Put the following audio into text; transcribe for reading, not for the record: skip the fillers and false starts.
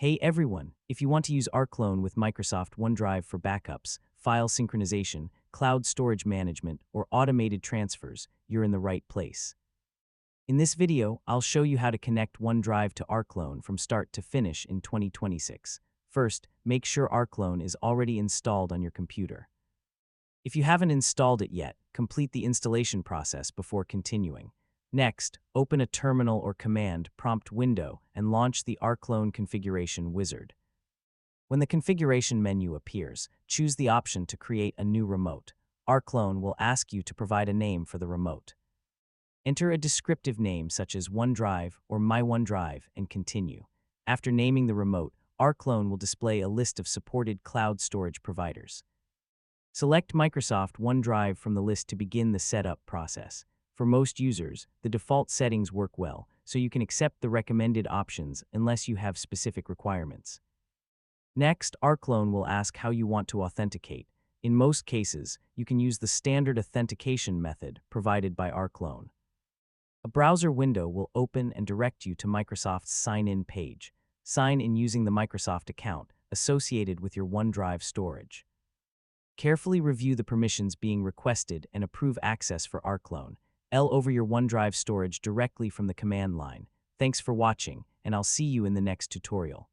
Hey everyone, if you want to use Rclone with Microsoft OneDrive for backups, file synchronization, cloud storage management, or automated transfers, you're in the right place. In this video, I'll show you how to connect OneDrive to Rclone from start to finish in 2026. First, make sure Rclone is already installed on your computer. If you haven't installed it yet, complete the installation process before continuing. Next, open a terminal or command prompt window and launch the Rclone configuration wizard. When the configuration menu appears, choose the option to create a new remote. Rclone will ask you to provide a name for the remote. Enter a descriptive name such as OneDrive or My OneDrive and continue. After naming the remote, Rclone will display a list of supported cloud storage providers. Select Microsoft OneDrive from the list to begin the setup process. For most users, the default settings work well, so you can accept the recommended options unless you have specific requirements. Next, Rclone will ask how you want to authenticate. In most cases, you can use the standard authentication method provided by Rclone. A browser window will open and direct you to Microsoft's sign-in page. Sign in using the Microsoft account associated with your OneDrive storage. Carefully review the permissions being requested and approve access for Rclone. Over your OneDrive storage directly from the command line. Thanks for watching, and I'll see you in the next tutorial.